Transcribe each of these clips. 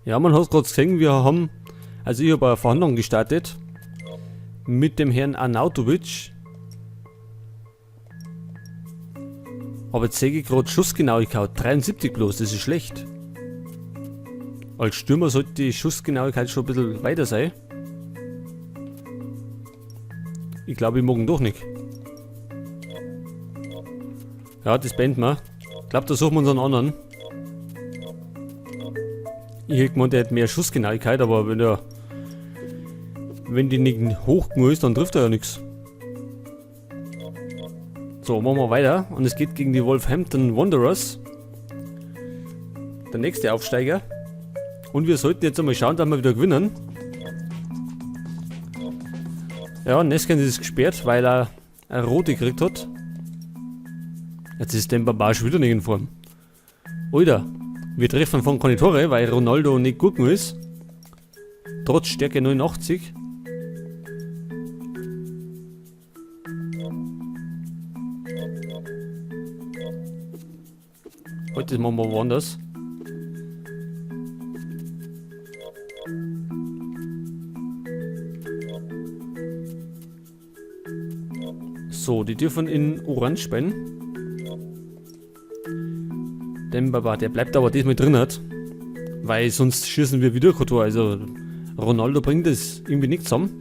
Ja, man hat gerade gesehen, wir haben, also ich habe eine Verhandlung gestartet mit dem Herrn Arnautovic. Aber jetzt sehe ich gerade Schussgenauigkeit 73 bloß, das ist schlecht. Als Stürmer sollte die Schussgenauigkeit schon ein bisschen weiter sein. Ich glaube, ich mag ihn doch nicht. Ja, das beenden wir. Ich glaube, da suchen wir uns einen anderen. Ich hätte gemeint, der hat mehr Schussgenauigkeit, aber wenn die nicht hoch genug ist, dann trifft er ja nichts. So, machen wir weiter. Und es geht gegen die Wolverhampton Wanderers. Der nächste Aufsteiger. Und wir sollten jetzt einmal schauen, dass wir wieder gewinnen. Ja, Neskens ist gesperrt, weil er eine rote gekriegt hat. Jetzt ist der Barbar schon wieder nicht in Form. Alter, wir treffen von keine Tore, weil Ronaldo nicht gut genug ist. Trotz Stärke 89. Heute machen wir woanders. So, die dürfen in Orange spielen. Dembaba, der bleibt aber diesmal drin hat. Weil sonst schießen wir wieder kein Tor. Also Ronaldo bringt das irgendwie nicht zusammen.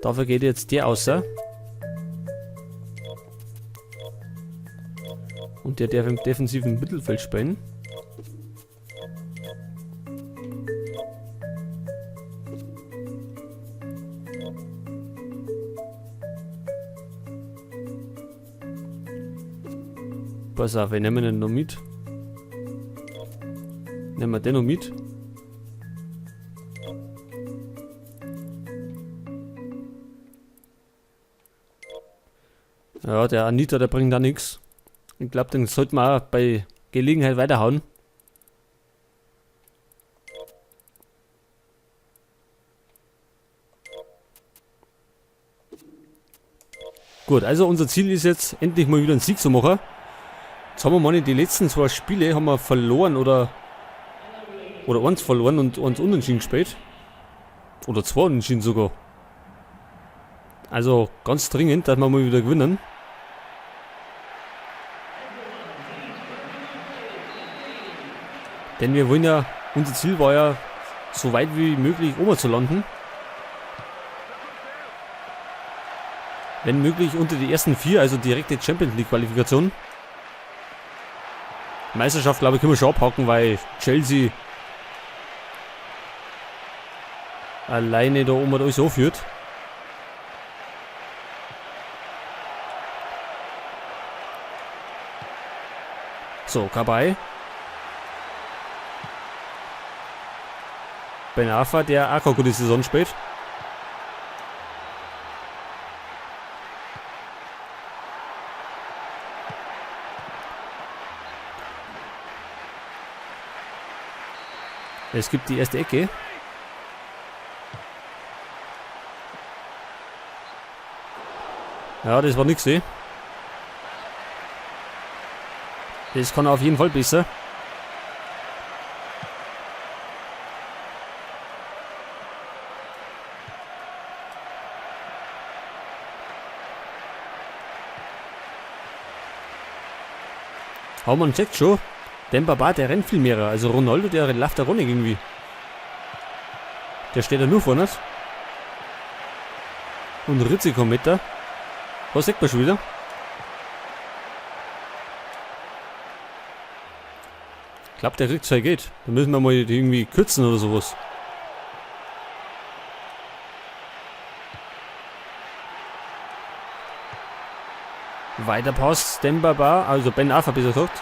Dafür geht jetzt der außer. Und der darf im defensiven Mittelfeld spielen. Pass auf, wir nehmen den noch mit. Nehmen wir den noch mit. Ja, der Anita, der bringt da nichts. Ich glaube, den sollten wir auch bei Gelegenheit weiterhauen. Gut, also unser Ziel ist jetzt, endlich mal wieder einen Sieg zu machen. Jetzt haben wir mal die letzten 2 Spiele haben wir verloren oder eins verloren und eins unentschieden gespielt. Oder 2 unentschieden sogar. Also ganz dringend, dass wir mal wieder gewinnen. Denn wir wollen ja, unser Ziel war ja, so weit wie möglich oben zu landen. Wenn möglich unter die ersten 4, also direkte Champions League Qualifikation. Meisterschaft, glaube ich, können wir schon abhaken, weil Chelsea alleine da oben alles anführt. So, Kabay. Ben Arfa, der auch keine gute Saison spielt. Es gibt die erste Ecke. Ja, das war nix, eh. Das kann er auf jeden Fall besser. Haben wir checkt schon. Dembaba, der rennt viel mehr. Also Ronaldo, der läuft da runter irgendwie. Der steht da nur vorne. Und Ritzi kommt mit da. Was sagt man schon wieder? Ich glaube, der kriegt 2 geht. Da müssen wir mal irgendwie kürzen oder sowas. Weiter Pass, Dembaba, also Ben Arfa besser gesagt.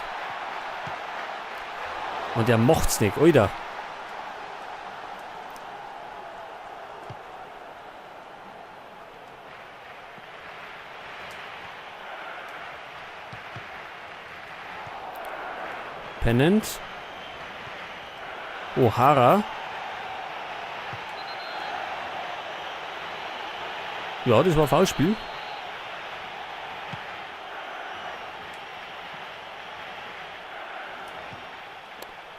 Und der macht's nicht, Alter. Pennant. O'Hara. Ja, das war Foulspiel.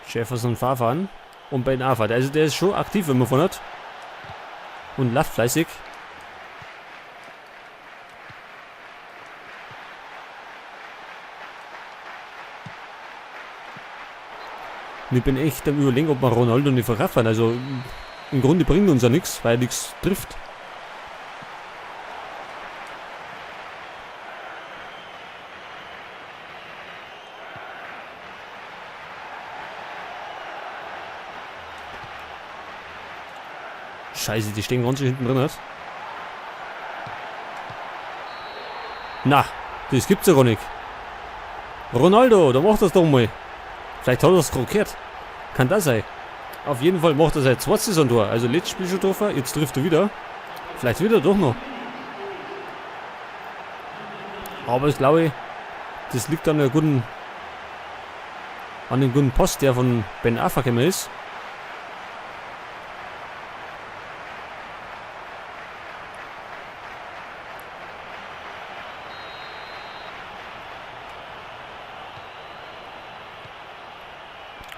Jefferson Farfan. Und Ben Arfa, also der ist schon aktiv, wenn man von hat. Und läuft fleißig. Und ich bin echt am Überlegen, ob man Ronaldo nicht verraffen. Also im Grunde bringt uns ja nichts, weil er nichts trifft. Scheiße, die stehen ganz schön hinten drin. Hat. Na, das gibt's ja gar nicht. Ronaldo, da macht das doch mal. Vielleicht hat er es krokett. Kann das sein. Auf jeden Fall macht er sein zweites Saisontor. Also letztes Spiel schon getroffen, jetzt trifft er wieder. Vielleicht wieder doch noch. Aber ich glaube, das liegt an dem guten Post, der von Ben Arfa gekommen ist.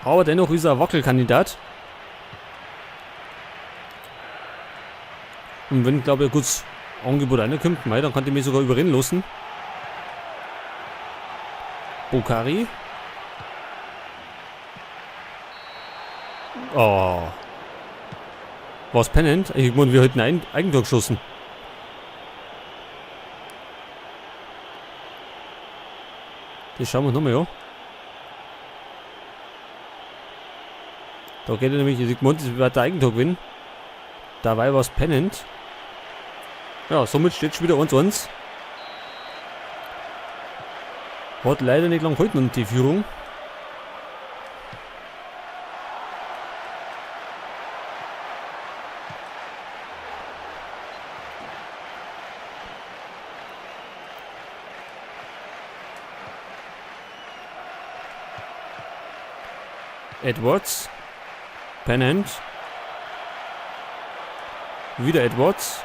Aber dennoch ist er ein Wackelkandidat. Und wenn, glaube ich, ein gutes Angebot reinkommt, dann kann ich mich sogar überreden lassen. Bukhari. Oh. Was pennend? Ich meine, wir hätten ein Eigentor geschossen. Das schauen wir uns nochmal an. Da geht er nämlich, ich meinte, das wird der Eigentor gewinnen. Dabei war es pennend. Ja, somit steht es wieder 1-1. Hat leider nicht lang gehalten, die Führung. Edwards. Pennant. Wieder Edwards.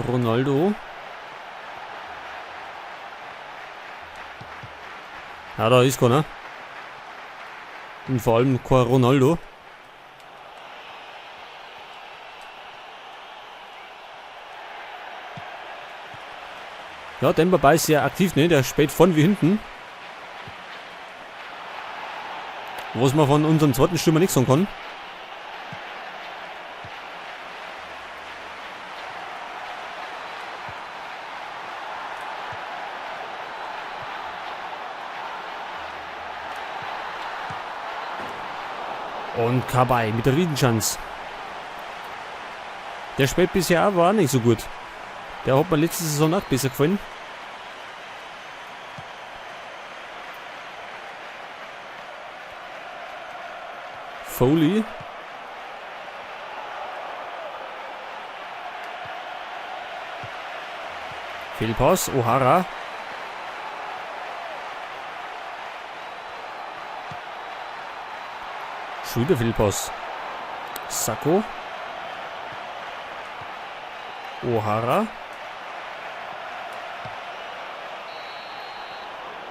Ronaldo. Ja, da ist keiner. Und vor allem kein Ronaldo. Ja, Dembaba ist sehr aktiv, ne? Der spielt vorn wie hinten. Was man von unserem zweiten Stürmer nicht sagen kann. Und Kabay mit der Riesenchance. Der spielt bisher aber auch nicht so gut. Der hat mir letzte Saison auch besser gefallen. Foley. Fehlpass. O'Hara. Schon wieder Fehlpass. Sacco. O'Hara.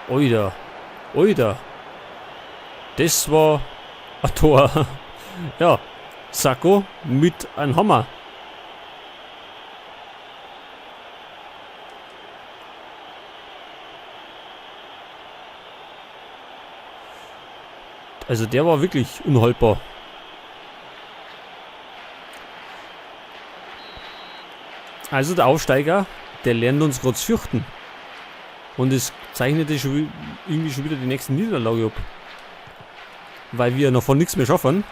Oida. Oida. Das war ein Tor. Ja. Sacco mit einem Hammer. Also der war wirklich unhaltbar. Also der Aufsteiger, der lernt uns gerade fürchten. Und es zeichnet irgendwie schon wieder die nächste Niederlage ab. Weil wir noch von nichts mehr schaffen.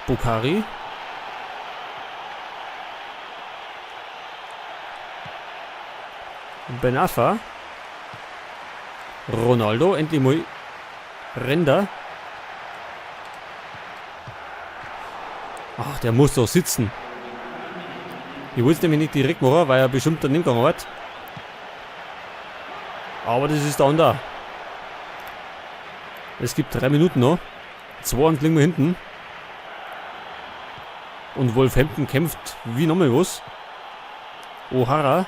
Bukhari. Ben Arfa. Ronaldo, endlich mal Render. Ach, der muss doch sitzen. Ich wollte es nämlich nicht direkt machen, weil er bestimmt daneben gegangen hat. Aber das ist da und da. Es gibt 3 Minuten noch. 2 liegen wir hinten. Und Wolverhampton kämpft wie nochmal was. O'Hara.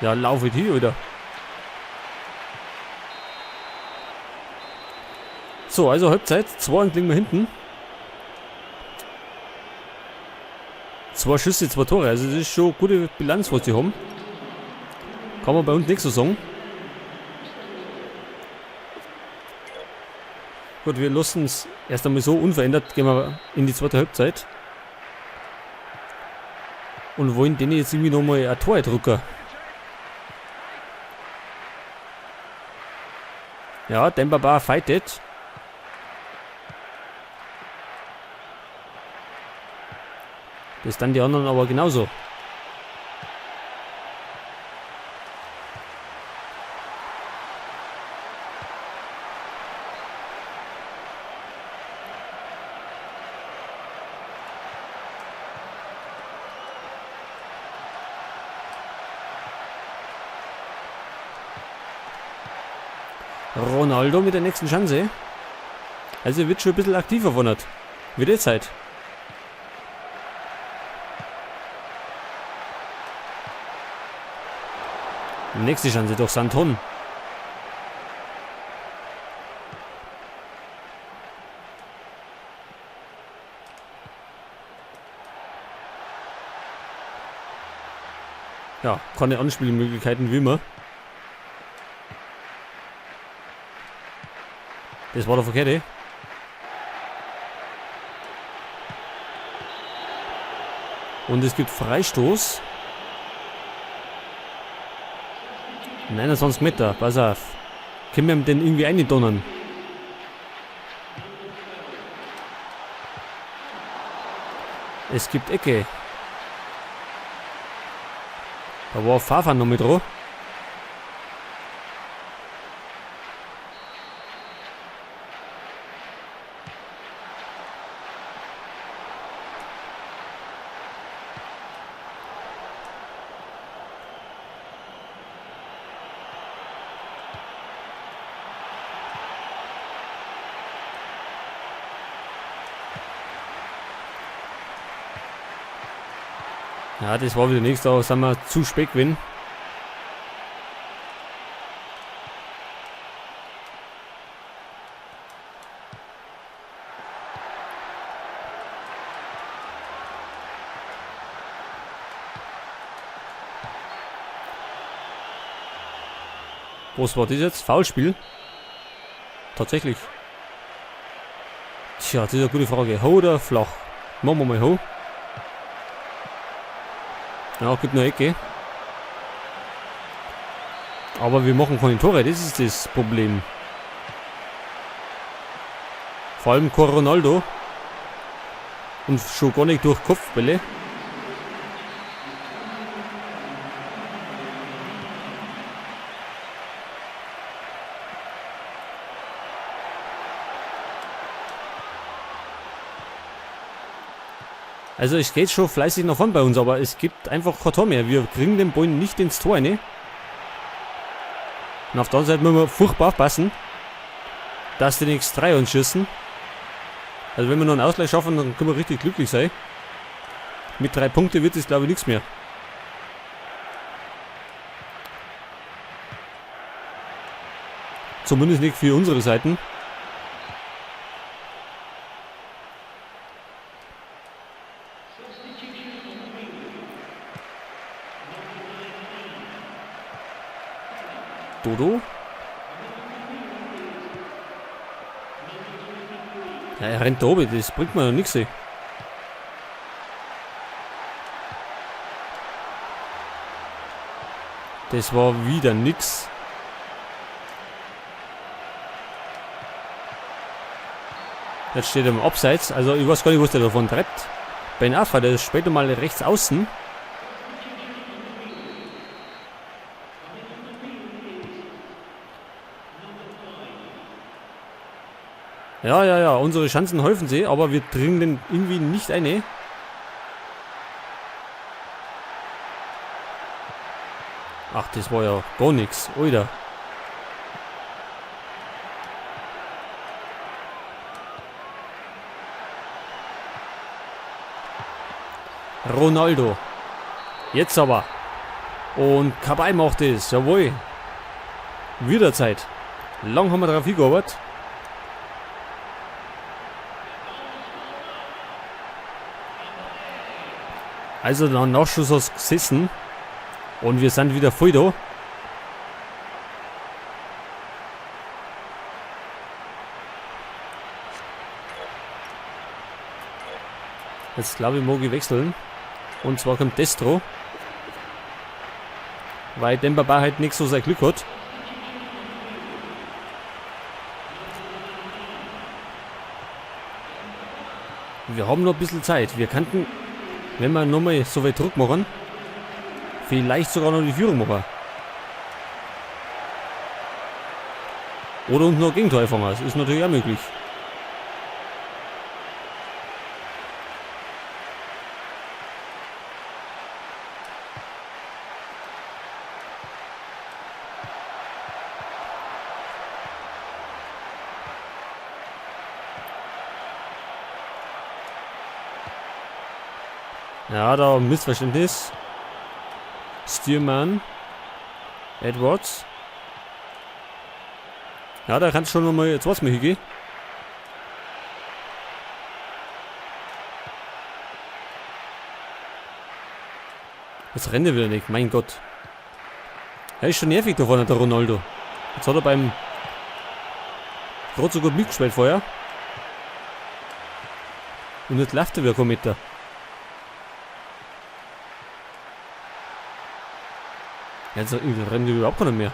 Ja, lauf ich hier, Alter. So, also Halbzeit. 2 liegen wir hinten. 2 Schüsse, 2 Tore. Also das ist schon eine gute Bilanz, was die haben. Kann man bei uns nichts so sagen. Gut, wir lassen es erst einmal so unverändert. Gehen wir in die zweite Halbzeit. Und wollen denen jetzt irgendwie nochmal ein Tor drucken. Ja, Dembaba fightet. Das dann die anderen aber genauso. Ronaldo mit der nächsten Chance. Also wird schon ein bisschen aktiver von hat. Wird jetzt Zeit. Nächste Chance durch Santon. Ja, keine Anspielmöglichkeiten wie immer. Das war der verkehrte. Und es gibt Freistoß. 29 Meter, pass auf. Können wir den irgendwie eindonnern? Es gibt Ecke. Da war Fafan noch mit dran. Ja, das war wieder nichts, da sind wir zu spät gewesen. Was war das jetzt? Foulspiel? Tatsächlich. Tja, das ist eine gute Frage. Hoch oder flach? Machen wir mal hoch. Ja, gibt eine Ecke. Aber wir machen keine Tore, das ist das Problem. Vor allem kein Ronaldo. Und schon gar nicht durch Kopfbälle. Also es geht schon fleißig nach vorn bei uns, aber es gibt einfach kein Tor mehr. Wir kriegen den Ball nicht ins Tor rein. Und auf der anderen Seite müssen wir furchtbar aufpassen, dass die nichts 3 uns schießen. Also wenn wir noch einen Ausgleich schaffen, dann können wir richtig glücklich sein. Mit 3 Punkten wird es glaube ich nichts mehr. Zumindest nicht für unsere Seiten. Dodo. Ja, er rennt da oben, das bringt mir noch nichts. Das war wieder nix. Jetzt steht er im Abseits, also ich weiß gar nicht, was der davon treibt. Ben Afra, der ist später mal rechts außen. Ja, unsere Chancen helfen sie, aber wir dringen den irgendwie nicht eine. Ach, das war ja gar nichts, Alter. Ronaldo. Jetzt aber. Und Kabay macht es. Jawohl. Wieder Zeit. Lang haben wir drauf hingearbeitet. Also der Nachschuss hat gesessen. Und wir sind wieder voll da. Jetzt glaube ich, mag ich wechseln. Und zwar kommt Destro. Weil Dembaba halt nicht so sein Glück hat. Wir haben noch ein bisschen Zeit. Wir könnten, wenn wir nochmal so weit Druck machen, vielleicht sogar noch die Führung machen. Oder uns noch Gegentor fangen. Das ist natürlich auch möglich. Ja, da Missverständnis. Stiermann. Edwards. Ja, da kann es schon nochmal jetzt was mehr hingehen. Jetzt rennt er wieder nicht, mein Gott. Er ist schon nervig da vorne, der Ronaldo. Jetzt hat er beim gerade so gut mitgespielt vorher. Und jetzt läuft er wieder kein Meter. Jetzt rennt er überhaupt keiner mehr.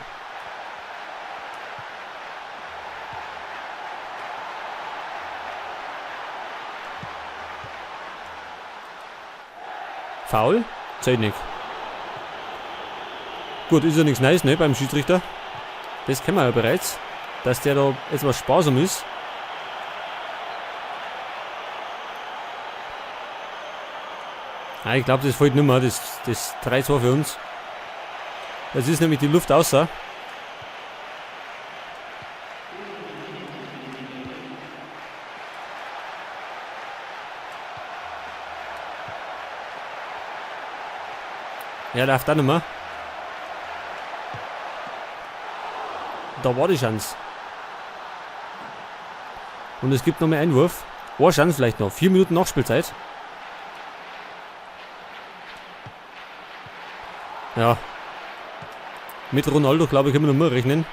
Foul? Zählt nicht. Gut, ist ja nichts Neues, ne, beim Schiedsrichter. Das kennen wir ja bereits. Dass der da etwas sparsam ist. Ah, ich glaube, das fällt nicht mehr. Das 3-2 für uns. Das ist nämlich die Luft außer. Ja, darf da nicht mehr. Da war die Chance. Und es gibt noch mehr Einwurf. Oh, Chance vielleicht noch. 4 Minuten Nachspielzeit. Ja. Mit Ronaldo, glaube ich, können wir noch mehr rechnen.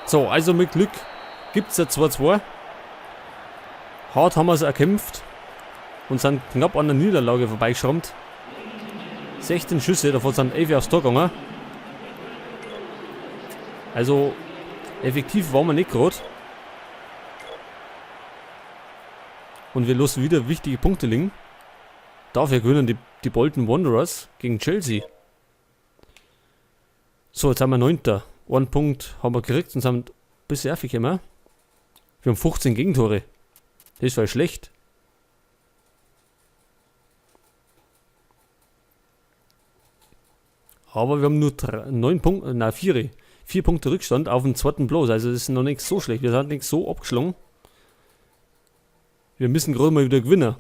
So, also mit Glück gibt es ja 2-2. Hart haben wir es erkämpft und sind knapp an der Niederlage vorbeigeschrammt. 16 Schüsse, davon sind 11 aufs Tor gegangen. Also effektiv waren wir nicht gerade. Und wir lassen wieder wichtige Punkte liegen. Dafür gewinnen die Bolton Wanderers gegen Chelsea. So, jetzt haben wir 9. 1 Punkt haben wir gekriegt und sind ein bisschen aufgekommen. Wir haben 15 Gegentore. Das war schlecht. Aber wir haben nur 4 Punkte Rückstand auf dem 2. Platz. Also das ist noch nicht so schlecht. Wir sind nicht so abgeschlagen. Wir müssen gerade mal wieder gewinnen.